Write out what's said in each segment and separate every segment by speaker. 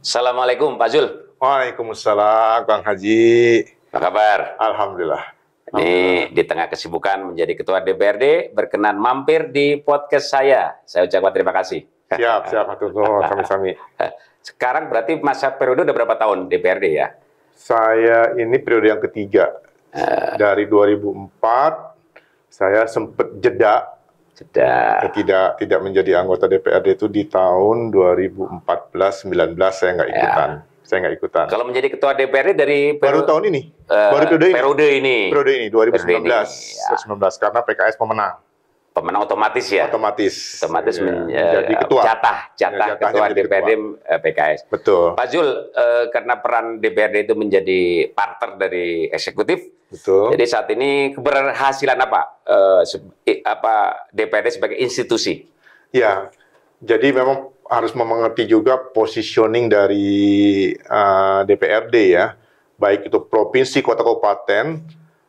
Speaker 1: Assalamualaikum Pak Zul.
Speaker 2: Waalaikumsalam Kang Haji.
Speaker 1: Apa kabar?
Speaker 2: Alhamdulillah.
Speaker 1: Ini di tengah kesibukan menjadi Ketua DPRD, berkenan mampir di podcast saya. Saya ucapkan terima kasih.
Speaker 2: Siap, Aturnuhun, sami-sami.
Speaker 1: Sekarang berarti masa periode udah berapa tahun DPRD ya?
Speaker 2: Saya ini periode yang ketiga. Dari 2004, saya sempat jeda. Tidak menjadi anggota DPRD itu di tahun 2014-19 saya nggak ikutan.
Speaker 1: Kalau menjadi ketua DPRD dari
Speaker 2: baru tahun ini, baru periode ini 2019, karena PKS pemenang
Speaker 1: otomatis ya.
Speaker 2: Otomatis
Speaker 1: menjadi ketua. Jatah ketua DPRD PKS.
Speaker 2: Betul.
Speaker 1: Pak Zul, karena peran DPRD itu menjadi partner dari eksekutif.
Speaker 2: Betul.
Speaker 1: Jadi saat ini keberhasilan apa DPRD sebagai institusi?
Speaker 2: Ya, jadi memang harus mengerti juga positioning dari DPRD ya, baik itu provinsi, kota, kabupaten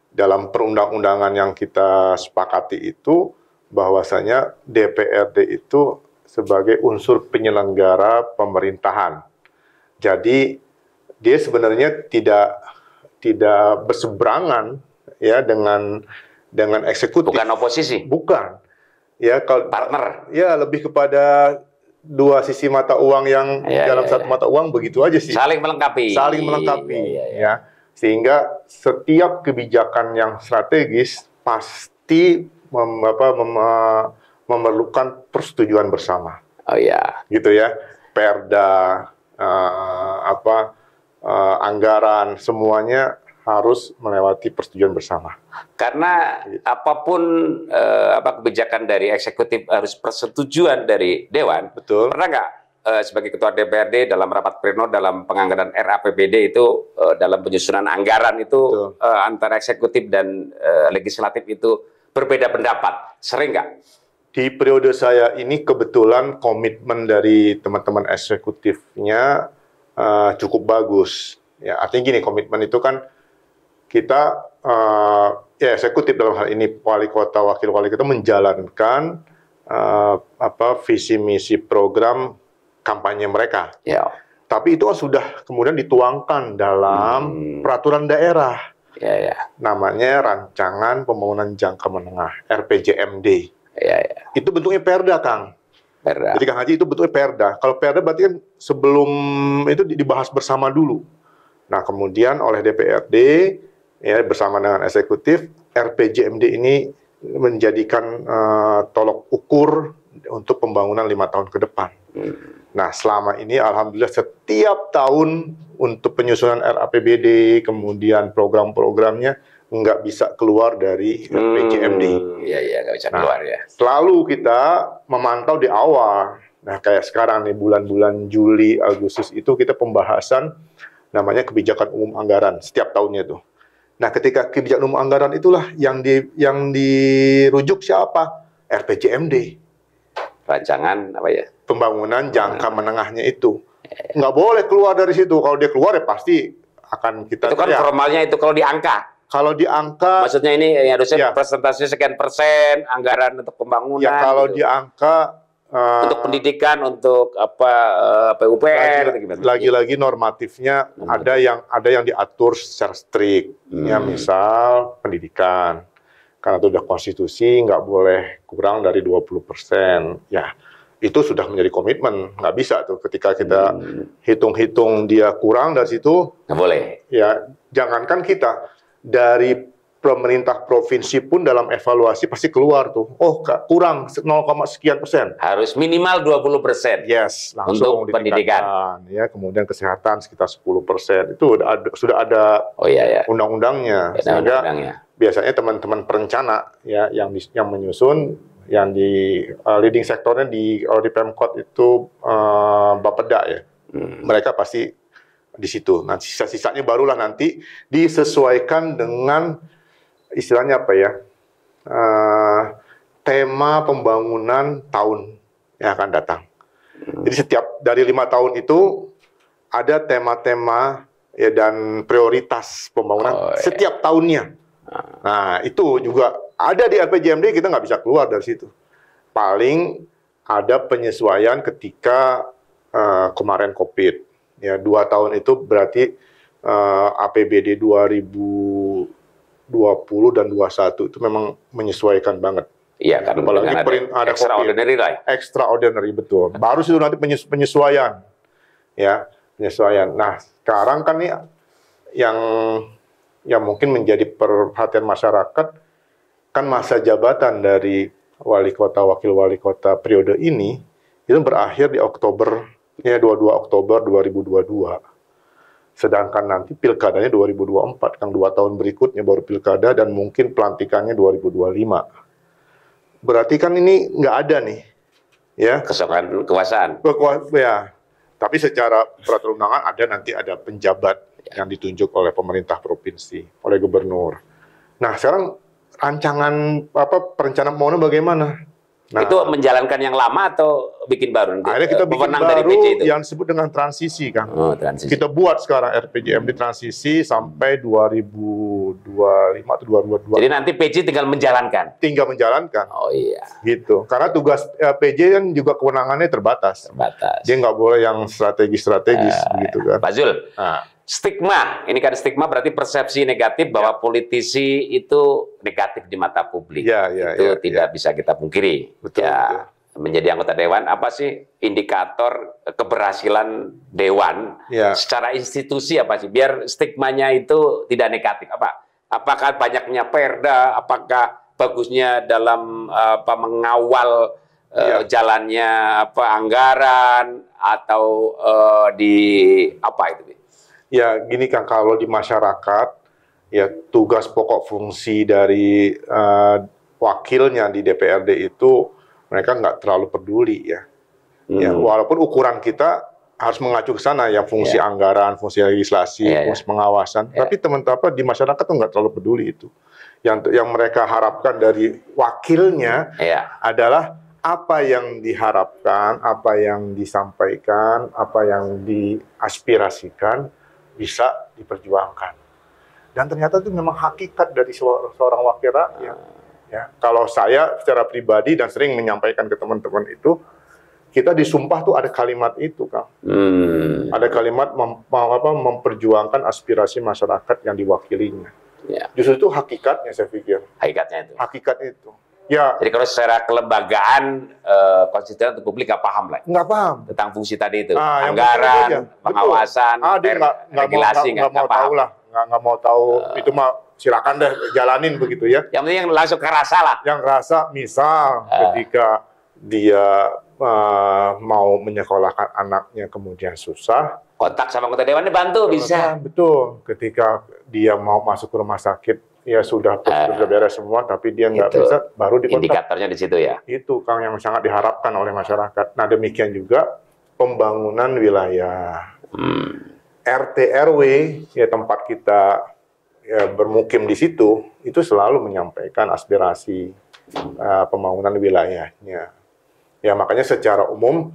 Speaker 2: dalam perundang-undangan yang kita sepakati itu bahwasanya DPRD itu sebagai unsur penyelenggara pemerintahan. Jadi dia sebenarnya tidak berseberangan ya dengan eksekutif.
Speaker 1: Bukan oposisi.
Speaker 2: Bukan. Ya, kalau
Speaker 1: partner.
Speaker 2: Ya, lebih kepada dua sisi mata uang yang dalam satu mata uang begitu aja sih.
Speaker 1: Saling melengkapi.
Speaker 2: Ya. Sehingga setiap kebijakan yang strategis pasti memerlukan persetujuan bersama.
Speaker 1: Oh ya.
Speaker 2: Gitu ya. Perda, anggaran, semuanya harus melewati persetujuan bersama.
Speaker 1: Karena apapun kebijakan dari eksekutif harus persetujuan dari Dewan.
Speaker 2: Betul.
Speaker 1: Pernah nggak sebagai Ketua DPRD dalam rapat pleno dalam penganggaran RAPBD itu dalam penyusunan anggaran itu antara eksekutif dan legislatif itu berbeda pendapat? Sering nggak?
Speaker 2: Di periode saya ini kebetulan komitmen dari teman-teman eksekutifnya cukup bagus. Ya, artinya gini, komitmen itu kan kita eksekutif dalam hal ini wali kota, wakil wali kota menjalankan visi misi program kampanye mereka.
Speaker 1: Ya.
Speaker 2: Tapi itu sudah kemudian dituangkan dalam peraturan daerah.
Speaker 1: Ya.
Speaker 2: Namanya Rancangan Pembangunan Jangka Menengah (RPJMD).
Speaker 1: Ya.
Speaker 2: Itu bentuknya perda, Kang.
Speaker 1: Perda.
Speaker 2: Jadi Kang Haji itu bentuknya perda. Kalau perda berarti kan sebelum itu dibahas bersama dulu. Nah, kemudian oleh DPRD ya bersama dengan eksekutif, RPJMD ini menjadikan tolok ukur untuk pembangunan 5 tahun ke depan. Nah, selama ini alhamdulillah setiap tahun untuk penyusunan RAPBD, kemudian program-programnya nggak bisa keluar dari RPJMD.
Speaker 1: Iya, nggak bisa keluar ya.
Speaker 2: Selalu kita memantau di awal. Nah, kayak sekarang nih bulan-bulan Juli, Agustus itu kita pembahasan namanya kebijakan umum anggaran setiap tahunnya itu. Nah, ketika kebijakan umum anggaran itulah yang dirujuk siapa? RPJMD.
Speaker 1: Rancangan apa ya?
Speaker 2: Pembangunan jangka menengahnya itu. Nggak boleh keluar dari situ. Kalau dia keluar ya pasti akan kita...
Speaker 1: Itu kan formalnya itu kalau di angka.
Speaker 2: Kalau di angka...
Speaker 1: Maksudnya ini harusnya presentasi sekian persen anggaran untuk pembangunan.
Speaker 2: Ya kalau
Speaker 1: gitu.
Speaker 2: di angka...
Speaker 1: untuk pendidikan, untuk PUPR,
Speaker 2: lagi-lagi normatifnya ada yang diatur secara strict. Ya, misal pendidikan. Karena itu udah konstitusi, nggak boleh kurang dari 20%. Ya, itu sudah menjadi komitmen. Nggak bisa tuh ketika kita hitung-hitung dia kurang dari situ.
Speaker 1: Nggak boleh.
Speaker 2: Ya, jangankan kita. Dari pemerintah provinsi pun dalam evaluasi pasti keluar tuh. Oh, kurang 0, sekian persen.
Speaker 1: Harus minimal 20%.
Speaker 2: Yes, langsung
Speaker 1: untuk pendidikan.
Speaker 2: Ya, kemudian kesehatan sekitar 10%. Itu sudah ada undang-undangnya. Sehingga biasanya teman-teman perencana ya yang menyusun, yang di leading sektornya di Pemkot itu Bapeda ya. Mereka pasti di situ. Nah, sisa-sisanya barulah nanti disesuaikan dengan istilahnya apa ya? Tema pembangunan tahun yang akan datang. Jadi setiap dari 5 tahun itu ada tema-tema ya dan prioritas pembangunan setiap tahunnya. Nah, itu juga ada di RPJMD, kita nggak bisa keluar dari situ. Paling ada penyesuaian ketika kemarin COVID. Ya, 2 tahun itu berarti APBD 2020 dan 21 itu memang menyesuaikan banget.
Speaker 1: Iya, kan
Speaker 2: Apalagi ada
Speaker 1: extraordinary lah.
Speaker 2: Extraordinary, betul. Baru itu nanti penyesuaian. Ya, penyesuaian. Nah, sekarang kan nih yang mungkin menjadi perhatian masyarakat kan masa jabatan dari wali kota, wakil wali kota periode ini itu berakhir di Oktober, ya 22 Oktober 2022. Sedangkan nanti pilkadanya 2024, kan 2 tahun berikutnya baru pilkada dan mungkin pelantikannya 2025. Berarti kan ini nggak ada nih, ya.
Speaker 1: Kekuasaan.
Speaker 2: Ya. Tapi secara peraturan undangan nanti ada penjabat yang ditunjuk oleh pemerintah provinsi, oleh gubernur. Nah, sekarang rancangan perencanaan pembangunan bagaimana? Nah,
Speaker 1: itu menjalankan yang lama atau bikin baru?
Speaker 2: Akhirnya kita bikin baru dari PJ itu yang disebut dengan transisi, kan.
Speaker 1: Oh, transisi.
Speaker 2: Kita buat sekarang RPJMD transisi sampai 2025 atau 2022.
Speaker 1: Jadi nanti PJ tinggal menjalankan?
Speaker 2: Tinggal menjalankan.
Speaker 1: Oh iya.
Speaker 2: Gitu. Karena tugas PJ kan juga kewenangannya terbatas. Dia nggak boleh yang strategis-strategis, begitu kan.
Speaker 1: Pak Zul, stigma, ini kan stigma berarti persepsi negatif bahwa politisi itu negatif di mata publik. Itu tidak bisa kita pungkiri.
Speaker 2: Betul,
Speaker 1: betul. Menjadi anggota dewan, apa sih indikator keberhasilan dewan secara institusi, apa sih biar stigmanya itu tidak negatif? Apakah banyaknya perda, apakah bagusnya dalam mengawal jalannya anggaran atau di apa itu?
Speaker 2: Ya gini Kang, kalau di masyarakat ya tugas pokok fungsi dari wakilnya di DPRD itu mereka nggak terlalu peduli ya. Ya, walaupun ukuran kita harus mengacu ke sana ya, fungsi anggaran, fungsi legislasi, fungsi pengawasan. Tapi teman-teman di masyarakat tuh nggak terlalu peduli itu. Yang mereka harapkan dari wakilnya adalah apa yang diharapkan, apa yang disampaikan, apa yang diaspirasikan bisa diperjuangkan. Dan ternyata itu memang hakikat dari seorang wakil rakyat. Ya, kalau saya secara pribadi dan sering menyampaikan ke teman-teman itu, kita disumpah tuh ada kalimat itu, Kang. Ada kalimat memperjuangkan aspirasi masyarakat yang diwakilinya. Justru itu hakikatnya, saya pikir. Hakikat itu. Ya.
Speaker 1: Jadi kalau secara kelembagaan konstituen untuk publik nggak paham lah.
Speaker 2: Nggak paham
Speaker 1: tentang fungsi tadi itu, anggaran, pengawasan, regulasi nggak mau tahu lah,
Speaker 2: nggak mau tahu itu mah. Silakan deh jalanin begitu ya.
Speaker 1: Yang penting yang langsung kerasa lah.
Speaker 2: Yang rasa misal ketika dia mau menyekolahkan anaknya kemudian susah,
Speaker 1: kontak sama anggota dewan bantu bisa.
Speaker 2: Betul. Ketika dia mau masuk ke rumah sakit, ya sudah beres semua, tapi dia nggak bisa, baru dikontak.
Speaker 1: Indikatornya di situ ya.
Speaker 2: Itu Kang yang sangat diharapkan oleh masyarakat. Nah demikian juga pembangunan wilayah, RT RW ya tempat kita bermukim di situ, itu selalu menyampaikan aspirasi pembangunan wilayahnya. Ya makanya secara umum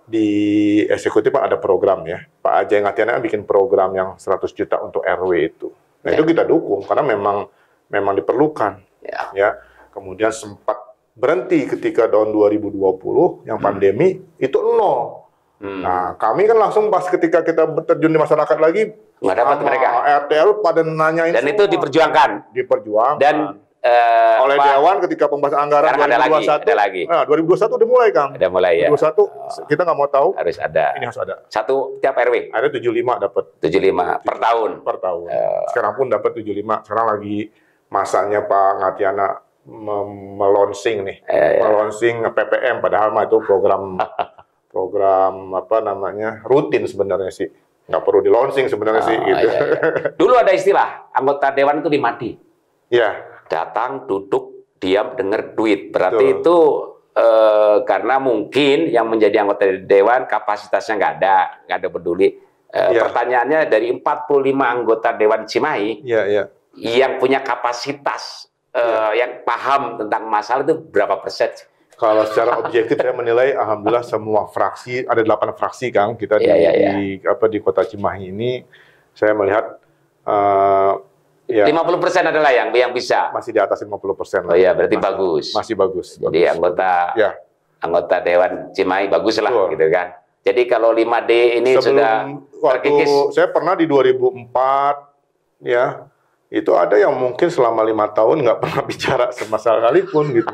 Speaker 2: di eksekutif ada program ya. Pak Ajay Ngatiana bikin program yang 100 juta untuk RW itu. Nah itu kita dukung karena memang diperlukan. Ya. Kemudian sempat berhenti ketika tahun 2020 yang pandemi itu 0. Nah kami kan langsung pas ketika kita terjun di masyarakat lagi,
Speaker 1: nggak dapat mereka.
Speaker 2: RTL pada nanyain
Speaker 1: dan
Speaker 2: semua.
Speaker 1: Itu diperjuangkan.
Speaker 2: Dan oleh Dewan ketika pembahasan anggaran 2021.
Speaker 1: Ada lagi.
Speaker 2: Nah, 2021 udah mulai, Kang.
Speaker 1: Udah mulai ya.
Speaker 2: 2021 kita nggak mau tahu.
Speaker 1: Harus ada.
Speaker 2: Ini harus ada.
Speaker 1: Satu tiap RW.
Speaker 2: Ada 75 dapat.
Speaker 1: 75 per tahun.
Speaker 2: Per tahun. Sekarang pun dapat 75. Sekarang lagi masanya Pak Ngatiana melonsing nih. Melonsing PPM padahal mah itu program rutin sebenarnya sih. Nggak perlu di launching sebenarnya sih gitu.
Speaker 1: Dulu ada istilah anggota dewan itu dimati.
Speaker 2: Iya.
Speaker 1: Datang, duduk, diam, dengar duit. Berarti itu karena mungkin yang menjadi anggota dewan kapasitasnya nggak ada peduli. Pertanyaannya dari 45 anggota dewan Cimahi yang punya kapasitas yang paham tentang masalah itu berapa persen?
Speaker 2: Kalau secara objektif saya menilai alhamdulillah semua fraksi, ada 8 fraksi Kang kita di Kota Cimahi ini, saya melihat 50%
Speaker 1: adalah yang bisa.
Speaker 2: Masih di atas 50%.
Speaker 1: Oh iya, berarti bagus.
Speaker 2: Masih bagus.
Speaker 1: Jadi anggota Dewan Cimahi bagus lah gitu kan. Jadi kalau 5D ini sudah
Speaker 2: waktu
Speaker 1: terkikis.
Speaker 2: Saya pernah di 2004 ya, itu ada yang mungkin selama 5 tahun nggak pernah bicara sama sekali pun gitu.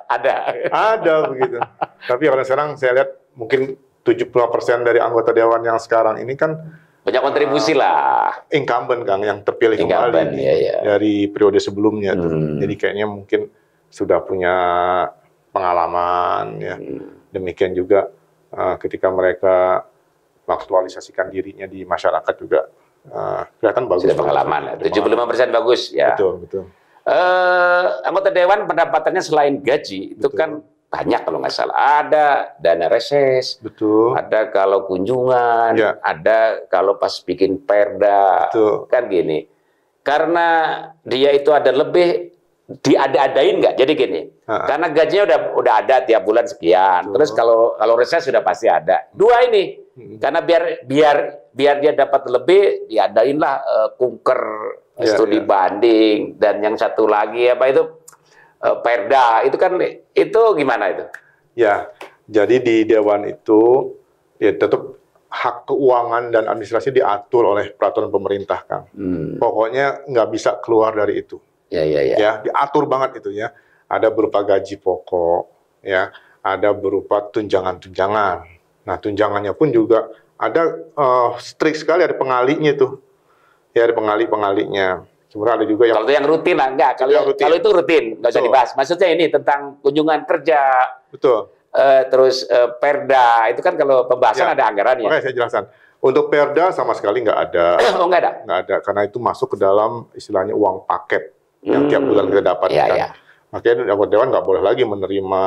Speaker 2: Ada begitu. Tapi kalau sekarang saya lihat mungkin 70% dari anggota dewan yang sekarang ini kan
Speaker 1: banyak kontribusi lah.
Speaker 2: Incumbent Kang, yang terpilih kembali dari periode sebelumnya tuh. Jadi kayaknya mungkin sudah punya pengalaman ya. Demikian juga ketika mereka mengaktualisasikan dirinya di masyarakat juga kelihatan bagus.
Speaker 1: Sudah pengalaman. 75% bagus ya.
Speaker 2: Betul.
Speaker 1: Anggota dewan pendapatannya selain gaji itu kan banyak kalau nggak salah. Ada dana reses, ada kalau kunjungan, ada kalau pas bikin perda, kan gini. Karena dia itu ada lebih, diada-adain nggak? Jadi gini, karena gajinya udah ada tiap bulan sekian. Terus kalau reses sudah pasti ada. Dua ini, karena biar dia dapat lebih, diadain lah kunker, studi banding, dan yang satu lagi apa itu? Perda itu kan itu gimana itu? Ya, jadi di dewan itu ya tetap hak keuangan dan administrasi diatur oleh peraturan pemerintah, Kang. Pokoknya nggak bisa keluar dari itu. Ya, diatur banget itu ya. Ada berupa gaji pokok, ya, ada berupa tunjangan-tunjangan. Nah, tunjangannya pun juga ada strict sekali, ada pengalinya tuh. Ya, ada pengalinya. Sebenarnya ada juga yang... Kalau itu yang rutin lah, enggak. Kalau itu rutin, nggak usah dibahas. Maksudnya ini tentang kunjungan kerja. Terus perda, itu kan kalau pembahasan ada anggarannya.
Speaker 2: Oke, saya jelaskan. Untuk perda sama sekali nggak ada.
Speaker 1: Oh, nggak ada?
Speaker 2: Nggak ada, karena itu masuk ke dalam istilahnya uang paket yang tiap bulan kita dapatkan. Makanya anggota dewan nggak boleh lagi menerima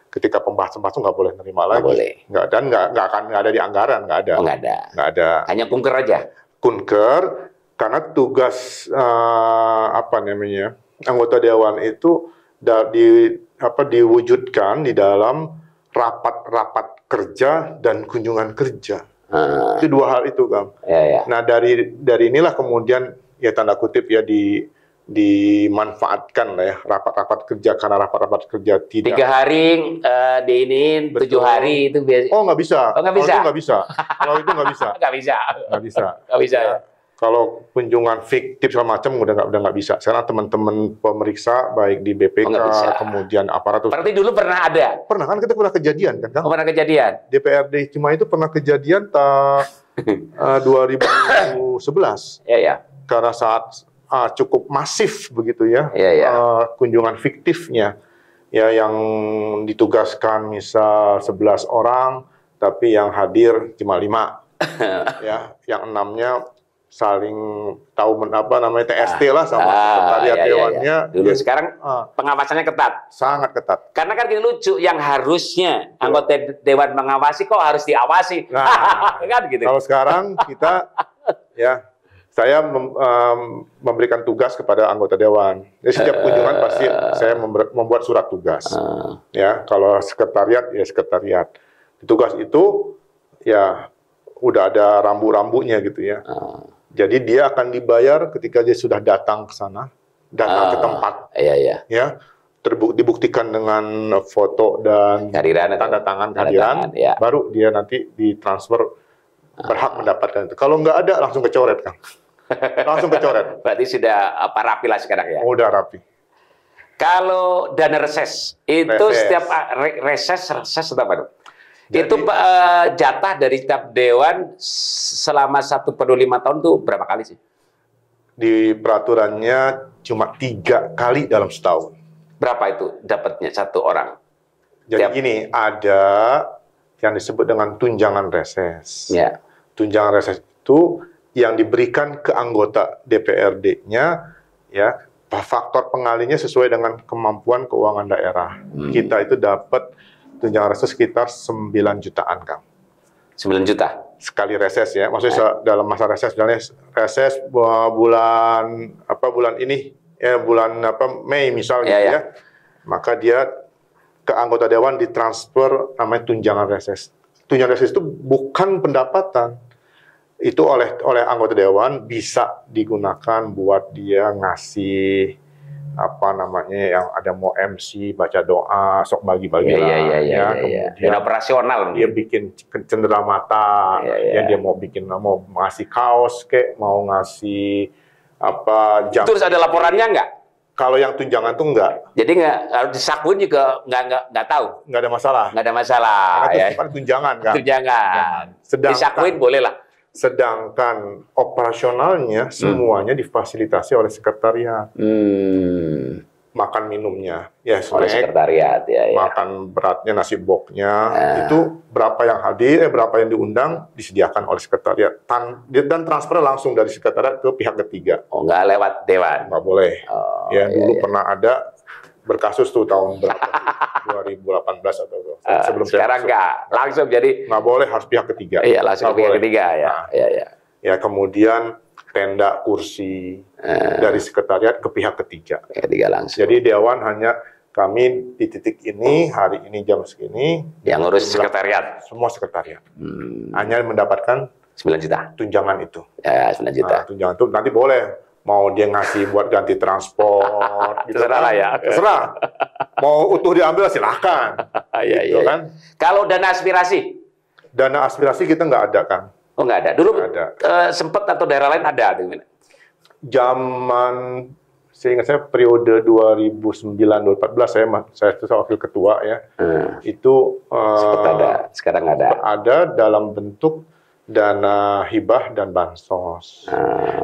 Speaker 2: ketika pembahasan nggak boleh menerima lagi. Nggak ada di anggaran, nggak ada.
Speaker 1: Oh, nggak ada. Hanya kunker aja.
Speaker 2: Kunker. Karena tugas anggota dewan itu diwujudkan di dalam rapat-rapat kerja dan kunjungan kerja. Itu dua hal itu, Kang. Nah, dari inilah kemudian ya tanda kutip ya dimanfaatkan lah ya rapat-rapat kerja, karena rapat-rapat kerja tidak
Speaker 1: 3 hari diinin 7 hari itu biasa.
Speaker 2: Oh, nggak bisa.
Speaker 1: Oh, nggak bisa.
Speaker 2: Kalau itu nggak bisa. Kalau itu nggak bisa.
Speaker 1: Nggak bisa. Ya.
Speaker 2: Kalau kunjungan fiktif segala macam udah nggak bisa. Sekarang teman-teman pemeriksa baik di BPK kemudian aparatur.
Speaker 1: Berarti dulu pernah ada.
Speaker 2: Pernah kan, kita pernah kejadian kan?
Speaker 1: Pernah kejadian.
Speaker 2: DPRD Cuma itu pernah kejadian 2011.
Speaker 1: Iya.
Speaker 2: Karena saat cukup masif begitu ya. Kunjungan fiktifnya ya, yang ditugaskan misal 11 orang tapi yang hadir cuma 5. Ya, yang 6-nya saling tahu TST lah sama sekretariat dewannya.
Speaker 1: Dulu sekarang pengawasannya ketat.
Speaker 2: Sangat ketat.
Speaker 1: Karena kan gini lucu, yang harusnya anggota dewan mengawasi kok harus diawasi. Kan gitu.
Speaker 2: Kalau sekarang kita saya memberikan tugas kepada anggota dewan. Jadi setiap kunjungan pasti saya membuat surat tugas. Ya, kalau sekretariat ya sekretariat. Tugas itu ya udah ada rambu-rambunya gitu ya. Jadi dia akan dibayar ketika dia sudah datang ke sana, datang ke tempat. Ya, dibuktikan dengan foto dan tanda tangan kehadiran, baru dia nanti ditransfer berhak mendapatkan itu. Kalau nggak ada langsung kecoret, Kang. Langsung kecoret.
Speaker 1: Berarti sudah rapi lah sekarang ya?
Speaker 2: Udah rapi.
Speaker 1: Kalau dana reses, itu setiap reses apa? Jadi, itu jatah dari setiap dewan selama 1/5 tahun tuh berapa kali sih?
Speaker 2: Di peraturannya cuma 3 kali dalam setahun.
Speaker 1: Berapa itu dapatnya satu orang?
Speaker 2: Jadi gini, ada yang disebut dengan tunjangan reses. Tunjangan reses itu yang diberikan ke anggota DPRD-nya, ya, faktor pengalinya sesuai dengan kemampuan keuangan daerah. Kita itu dapat tunjangan reses sekitar 9 jutaan, Kang.
Speaker 1: 9 juta?
Speaker 2: Sekali reses ya. Maksudnya dalam masa reses, misalnya reses bulan ini, ya bulan Mei misalnya ya. Maka dia ke anggota dewan ditransfer namanya tunjangan reses. Tunjangan reses itu bukan pendapatan. Itu oleh anggota dewan bisa digunakan buat dia ngasih apa namanya yang ada mau MC baca doa sok bagi-bagi lah ya, kemudian
Speaker 1: dan operasional
Speaker 2: dia bikin cenderamata ya, dia mau ngasih kaos kek, mau ngasih apa jam.
Speaker 1: Terus ada laporannya nggak?
Speaker 2: Kalau yang tunjangan tuh enggak.
Speaker 1: Jadi nggak, kalau disakuin juga nggak tahu.
Speaker 2: Nggak ada masalah.
Speaker 1: Nggak ada masalah.
Speaker 2: Karena itu tunjangan kan.
Speaker 1: Tunjangan.
Speaker 2: Sedangkan,
Speaker 1: disakuin boleh lah.
Speaker 2: Sedangkan operasionalnya semuanya difasilitasi oleh sekretariat. Makan minumnya, ya
Speaker 1: oleh sekretariat, ya.
Speaker 2: Makan beratnya, nasi boknya, itu berapa yang hadir, berapa yang diundang, disediakan oleh sekretariat. Dan transfer langsung dari sekretariat ke pihak ketiga.
Speaker 1: Oh, nggak lewat dewan?
Speaker 2: Nggak boleh. Dulu pernah ada berkasus tuh tahun berapa? 2018 atau sebelum
Speaker 1: sekarang nggak, langsung jadi
Speaker 2: nggak boleh, harus pihak ketiga.
Speaker 1: Iya, langsung ke pihak ketiga ya.
Speaker 2: Ya, kemudian tenda kursi dari sekretariat ke pihak ketiga.
Speaker 1: Ketiga langsung.
Speaker 2: Jadi dewan hanya kami di titik ini, hari ini jam segini.
Speaker 1: Yang ngurus sekretariat?
Speaker 2: Semua sekretariat. Hanya mendapatkan
Speaker 1: 9 juta.
Speaker 2: Tunjangan itu.
Speaker 1: Ya, 9 juta.
Speaker 2: Nah, tunjangan itu nanti boleh. Mau dia ngasih buat ganti transport. Gitu
Speaker 1: terserah lah ya.
Speaker 2: Terserah. Mau utuh diambil silahkan. Gitu kan.
Speaker 1: Kalau dana aspirasi?
Speaker 2: Dana aspirasi kita nggak ada, Kang.
Speaker 1: Oh, nggak ada. Dulu sempat atau daerah lain ada?
Speaker 2: Zaman, seingat saya periode 2009-2014 saya itu wakil ketua ya. Itu
Speaker 1: sempat ada, sekarang ada.
Speaker 2: Ada dalam bentuk dana hibah dan bansos.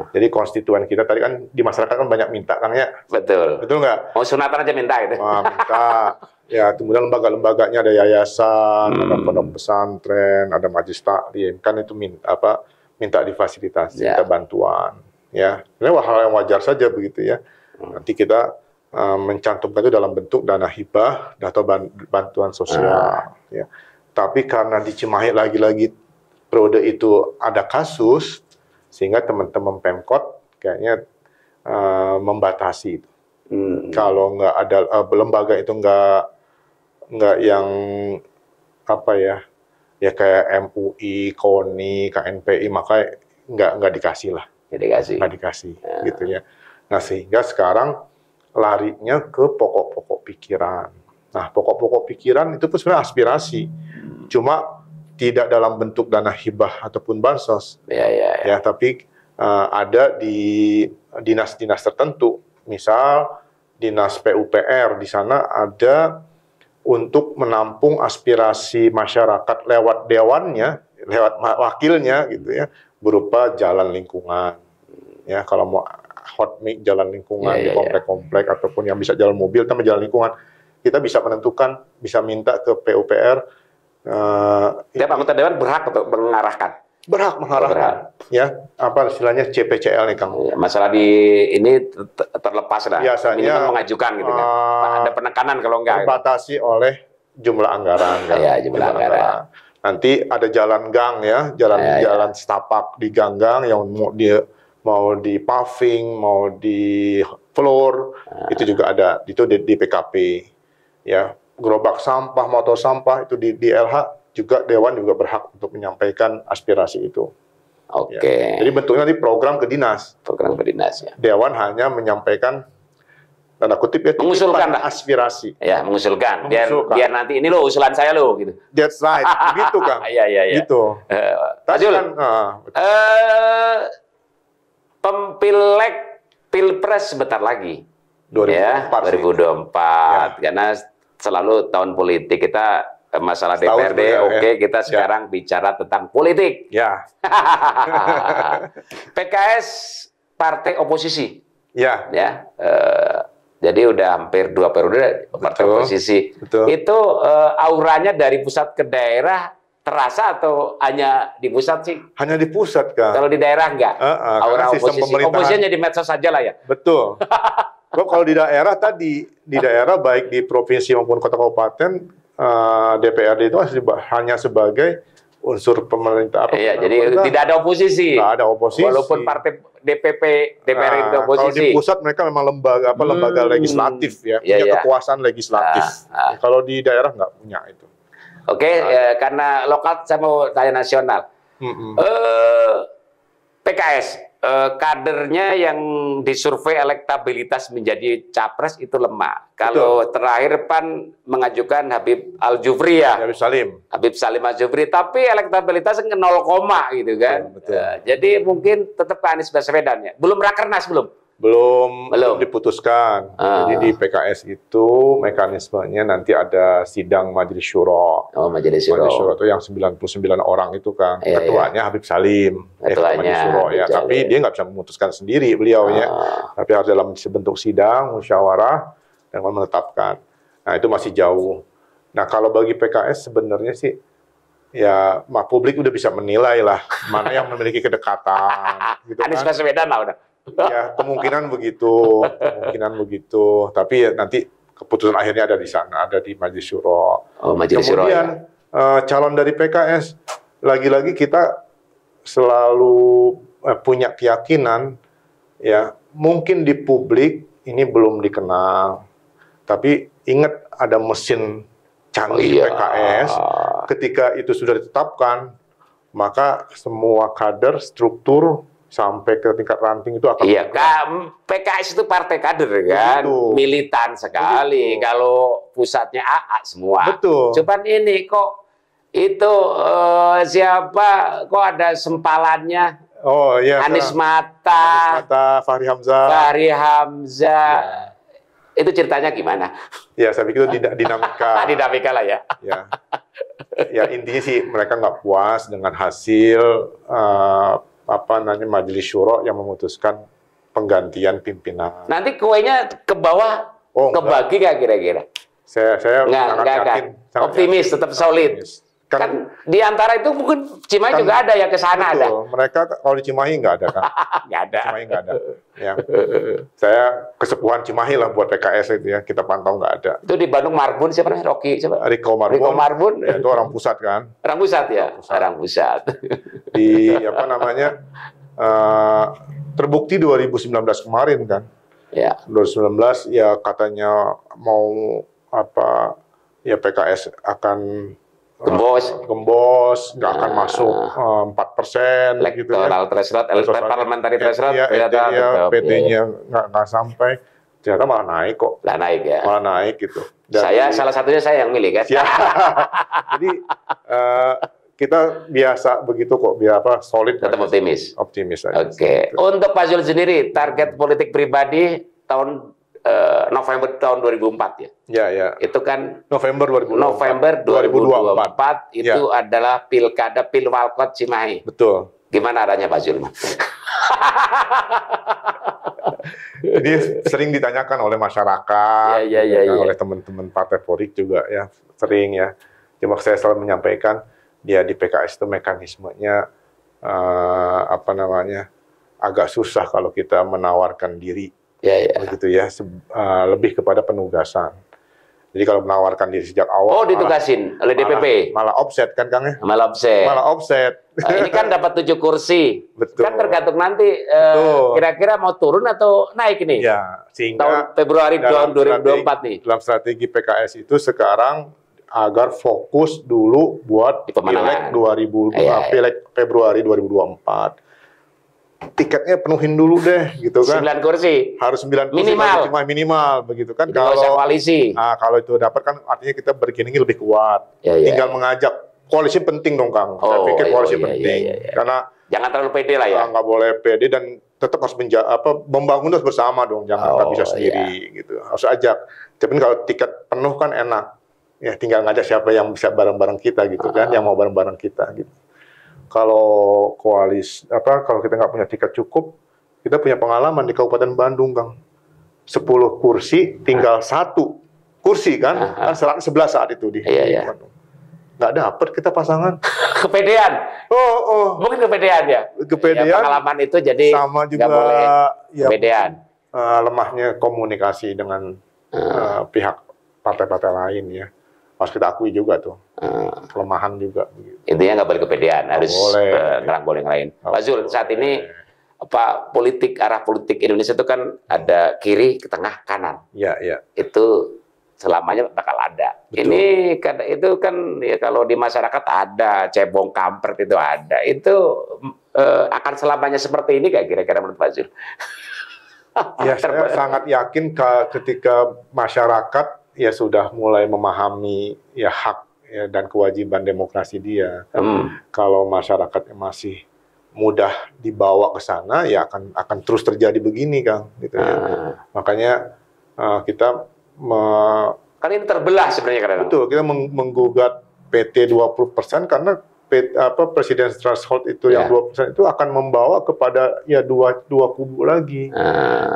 Speaker 2: Jadi konstituen kita tadi kan di masyarakat kan banyak minta, Kang ya.
Speaker 1: Betul.
Speaker 2: Betul nggak?
Speaker 1: Oh, sunatan aja minta itu.
Speaker 2: Minta. Ya, kemudian lembaga-lembaganya ada yayasan, ada pondok pesantren, ada majelis taklim, kan itu minta difasilitasi, minta bantuan, ya. Ini hal yang wajar saja begitu ya. Nanti kita mencantumkan itu dalam bentuk dana hibah atau bantuan sosial, ya. Tapi karena di Cimahi lagi-lagi periode itu ada kasus, sehingga teman-teman Pemkot kayaknya membatasi itu. Kalau nggak ada lembaga itu nggak yang apa ya kayak MUI, KONI, KNPI, maka nggak dikasih lah. Nggak dikasih, gitu ya. Nah, sehingga sekarang larinya ke pokok-pokok pikiran. Nah, pokok-pokok pikiran itu pun sebenarnya aspirasi, cuma tidak dalam bentuk dana hibah ataupun bansos. Ya, tapi ada di dinas-dinas tertentu, misal dinas PUPR, di sana ada untuk menampung aspirasi masyarakat lewat dewannya, lewat wakilnya gitu ya, berupa jalan lingkungan. Ya, kalau mau hot mic jalan lingkungan di komplek-komplek ataupun yang bisa jalan mobil tambah jalan lingkungan, kita bisa menentukan, bisa minta ke PUPR.
Speaker 1: Tiap anggota dewan berhak untuk mengarahkan.
Speaker 2: Berhak mengarahkan, ya, apa istilahnya CPCL nih, Kang.
Speaker 1: Masalah di ini terlepas lah.
Speaker 2: Biasanya
Speaker 1: minimal mengajukan gitu kan. Ada penekanan kalau enggak.
Speaker 2: Terbatasi oleh jumlah anggaran.
Speaker 1: Ya, jumlah anggaran.
Speaker 2: Nanti ada jalan gang ya, jalan setapak di gang-gang yang mau di paving, mau di floor, itu juga ada. Itu di PKP. Ya, gerobak sampah, motor sampah itu di LH. Juga Dewan juga berhak untuk menyampaikan aspirasi itu.
Speaker 1: Oke.
Speaker 2: Ya. Jadi bentuknya nanti program ke dinas.
Speaker 1: Program ke dinas ya.
Speaker 2: Dewan hanya menyampaikan, tanda kutip ya,
Speaker 1: mengusulkan
Speaker 2: aspirasi.
Speaker 1: Ya, mengusulkan. Biar nanti ini lo usulan saya lo gitu.
Speaker 2: That's right. Begitu, Kang.
Speaker 1: Iya.
Speaker 2: Gitu.
Speaker 1: Tadi kan, Pilpres sebentar lagi. 2024. Karena selalu tahun politik kita masalah DPRD, kita sekarang bicara tentang politik.
Speaker 2: Ya.
Speaker 1: PKS partai oposisi.
Speaker 2: Ya.
Speaker 1: Jadi udah hampir 2 periode partai oposisi.
Speaker 2: Betul.
Speaker 1: Itu auranya dari pusat ke daerah terasa atau hanya di pusat sih?
Speaker 2: Hanya di pusat, Kang.
Speaker 1: Kalau di daerah enggak? Aura oposisi. Oposisinya di medsos saja lah ya.
Speaker 2: Betul. Kalau di daerah baik di provinsi maupun kota kabupaten, DPRD itu hanya sebagai unsur pemerintah.
Speaker 1: Iya, jadi tidak ada oposisi.
Speaker 2: Tidak ada oposisi.
Speaker 1: Walaupun partai DPR itu oposisi.
Speaker 2: Kalau di pusat mereka memang lembaga legislatif ya, punya kekuasaan legislatif. Kalau di daerah nggak punya itu.
Speaker 1: Oke, karena lokal saya mau tanya nasional. PKS kadernya yang disurvei elektabilitas menjadi capres itu lemah. Kalau terakhir PAN mengajukan Habib Al-Jufri ya. Habib Salim Al-Jufri, tapi elektabilitas 0, gitu kan.
Speaker 2: Betul.
Speaker 1: Jadi mungkin tetap ke Anies Baswedan ya. Belum rakernas belum?
Speaker 2: Belum diputuskan. Jadi di PKS itu mekanismenya nanti ada sidang Majelis Syuro.
Speaker 1: Oh, Majelis Syuro.
Speaker 2: Majelis Syuro itu yang 99 orang itu kan. Ketuanya Habib Salim.
Speaker 1: Ketuanya
Speaker 2: Syuro ya. Tapi dia nggak bisa memutuskan sendiri beliau ya. Tapi harus dalam bentuk sidang, musyawarah, dan menetapkan. Nah itu masih jauh. Nah kalau bagi PKS sebenarnya sih ya publik udah bisa menilai lah mana yang memiliki kedekatan. Gitu
Speaker 1: Anies
Speaker 2: kan.
Speaker 1: Baswedan lah udah.
Speaker 2: Ya kemungkinan begitu, Tapi ya, nanti keputusan akhirnya ada di sana, ada di Majelis Syuro.
Speaker 1: Oh, Majelis Syuro.
Speaker 2: Kemudian calon dari PKS, lagi-lagi kita selalu punya keyakinan, ya mungkin di publik ini belum dikenal, tapi ingat ada mesin canggih PKS. Ketika itu sudah ditetapkan, maka semua kader, struktur sampai ke tingkat ranting itu akan
Speaker 1: PKS itu partai kader kan, militan sekali. Kalau pusatnya AA semua.
Speaker 2: Betul.
Speaker 1: Cuman ini kok itu siapa? Kok ada sempalannya?
Speaker 2: Oh iya.
Speaker 1: Anies Mata,
Speaker 2: Fahri Hamzah.
Speaker 1: Ya. Itu ceritanya gimana?
Speaker 2: Ya saya pikir itu dinamika.
Speaker 1: Dinamika lah ya.
Speaker 2: Ya intinya sih mereka nggak puas dengan hasil Majelis Syuro yang memutuskan penggantian pimpinan.
Speaker 1: Nanti kuenya ke bawah kebagi nggak kira-kira?
Speaker 2: Saya sangat yakin.
Speaker 1: Optimis, tetap solid. Kan di antara itu mungkin Cimahi juga ada yang ke sana ada.
Speaker 2: Mereka kalau di Cimahi nggak ada kan?
Speaker 1: Nggak ada.
Speaker 2: Cimahi nggak ada. Ya. Saya kesepuhan Cimahi lah buat PKS itu ya. Kita pantau nggak ada.
Speaker 1: Itu di Bandung Marbun siapa namanya? Riko
Speaker 2: Marbun. Ya, itu orang pusat kan?
Speaker 1: Orang pusat ya. Orang pusat.
Speaker 2: Di terbukti 2019 kemarin kan?
Speaker 1: Ya.
Speaker 2: 2019 ya katanya mau PKS akan gembos, nggak akan masuk 4% gitu ya.
Speaker 1: Electoral parliamentary threshold,
Speaker 2: PT-nya nggak sampai, ternyata malah naik kok.
Speaker 1: Malah
Speaker 2: naik gitu.
Speaker 1: Salah satunya saya yang milih kan.
Speaker 2: Jadi kita biasa begitu kok, solid.
Speaker 1: Tetap optimis.
Speaker 2: Optimis aja.
Speaker 1: Oke. Untuk Pak Zul sendiri, target politik pribadi tahun November tahun 2004 ya.
Speaker 2: Ya.
Speaker 1: Itu kan
Speaker 2: November
Speaker 1: 2024 itu adalah Pilwalkot Cimahi.
Speaker 2: Betul.
Speaker 1: Gimana arahnya Pak Zul?
Speaker 2: Jadi sering ditanyakan oleh masyarakat, oleh teman-teman partai politik juga ya, sering ya. Cuma saya selalu menyampaikan dia di PKS itu mekanismenya agak susah kalau kita menawarkan diri. Begitu ya, lebih kepada penugasan. Jadi kalau menawarkan diri sejak awal,
Speaker 1: ditugasin oleh DPP.
Speaker 2: Malah offset kan Kang ya?
Speaker 1: Malah offset.
Speaker 2: Ini
Speaker 1: kan dapat 7 kursi.
Speaker 2: Betul.
Speaker 1: Kan tergantung nanti kira-kira mau turun atau naik nih.
Speaker 2: Ya, sehingga
Speaker 1: tahun Februari tahun 2024 nih.
Speaker 2: Dalam strategi PKS itu sekarang agar fokus dulu buat Pileg Februari 2024. Tiketnya penuhin dulu deh, gitu kan?
Speaker 1: 9 kursi.
Speaker 2: Harus 9 kursi minimal, begitu kan?
Speaker 1: Kalau koalisi.
Speaker 2: Kalau itu dapat kan artinya kita bergening lebih kuat. Tinggal mengajak. Koalisi penting dong, Kang. Saya pikir koalisi penting. Karena
Speaker 1: jangan terlalu pede lah ya.
Speaker 2: Nggak boleh pede dan tetap harus membangun terus bersama dong. Jangan nggak bisa sendiri, gitu. Harus ajak. Tapi kalau tiket penuh kan enak. Ya tinggal ngajak siapa yang bisa bareng-bareng kita, gitu kan? Yang mau bareng-bareng kita, gitu. Kalau kalau kita nggak punya tiket cukup, kita punya pengalaman di Kabupaten Bandung, Kang. 10 kursi, tinggal 1 kursi kan? Kan 11 saat itu di Bandung. Nggak dapet kita pasangan.
Speaker 1: Kepedean. Mungkin kepedean ya.
Speaker 2: Kepedean.
Speaker 1: Ya, pengalaman itu jadi
Speaker 2: sama juga
Speaker 1: boleh kepedean.
Speaker 2: Lemahnya komunikasi dengan pihak partai-partai lain ya. Harus kita akui juga tuh. Kelemahan juga.
Speaker 1: Intinya nggak boleh kepedean, harus ngerangkul yang lain. Pak Zul, saat ini arah politik Indonesia itu kan ada kiri, ke tengah, kanan.
Speaker 2: Iya.
Speaker 1: Itu selamanya bakal ada.
Speaker 2: Betul.
Speaker 1: Ini itu kan ya kalau di masyarakat ada cebong kampret itu ada. Itu akan selamanya seperti ini kayak kira-kira menurut Pak Zul?
Speaker 2: Ya, saya sangat yakin ketika masyarakat ya sudah mulai memahami ya hak ya, dan kewajiban demokrasi dia. Kalau masyarakatnya masih mudah dibawa ke sana, ya akan terus terjadi begini, Kang. Gitu, ya. Makanya kita
Speaker 1: kan ini terbelah sebenarnya karena
Speaker 2: betul, kita menggugat PT 20% karena presiden threshold itu yang 20% itu akan membawa kepada ya dua kubu lagi.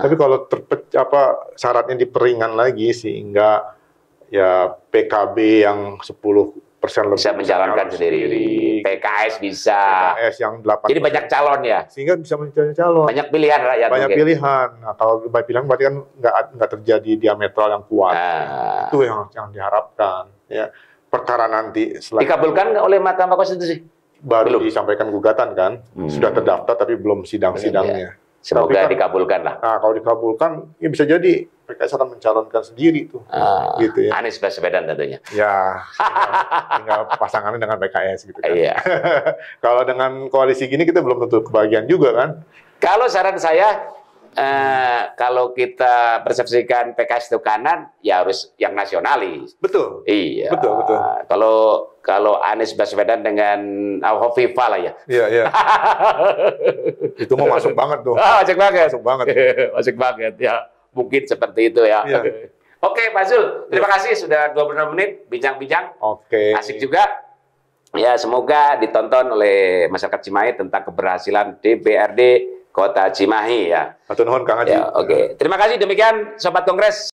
Speaker 2: Tapi kalau syaratnya diperingan lagi sehingga ya PKB yang 10% lebih
Speaker 1: bisa mencalonkan sendiri. PKS bisa.
Speaker 2: PKS yang 8%.
Speaker 1: Jadi banyak calon ya.
Speaker 2: Sehingga bisa mencari calon.
Speaker 1: Banyak pilihan rakyat.
Speaker 2: Banyak
Speaker 1: mungkin.
Speaker 2: pilihan. Nah, kalau banyak pilihan berarti kan nggak terjadi diametral yang kuat. Itu yang diharapkan. Ya. Perkara nanti
Speaker 1: dikabulkan oleh Mahkamah Konstitusi?
Speaker 2: Baru disampaikan gugatan kan, sudah terdaftar tapi belum sidang-sidangnya.
Speaker 1: Semoga kan, dikabulkan lah.
Speaker 2: Nah, kalau dikabulkan, ya bisa jadi PKS akan mencalonkan sendiri tuh, gitu ya.
Speaker 1: Anies Baswedan tentunya.
Speaker 2: Ya, tinggal pasangannya dengan PKS gitu kan.
Speaker 1: Iya.
Speaker 2: Kalau dengan koalisi gini kita belum tentu kebahagiaan juga kan. Kalau
Speaker 1: saran saya, kalau kita persepsikan PKS itu kanan, ya harus yang nasionalis.
Speaker 2: Betul.
Speaker 1: Iya.
Speaker 2: Betul.
Speaker 1: Kalau Anies Baswedan dengan Hovifah lah ya.
Speaker 2: Iya. Itu mau masuk banget tuh.
Speaker 1: Masuk banget.
Speaker 2: Masuk banget
Speaker 1: ya. Mungkin seperti itu ya. Iya. Oke, Pak Zul. Terima kasih sudah 26 menit bincang-bincang.
Speaker 2: Oke.
Speaker 1: Asik juga. Ya, semoga ditonton oleh masyarakat Cimahi tentang keberhasilan DPRD Kota Cimahi ya.
Speaker 2: Matur nuwun Kang Haji.
Speaker 1: Ya, oke. Terima kasih, demikian Sobat Kongres.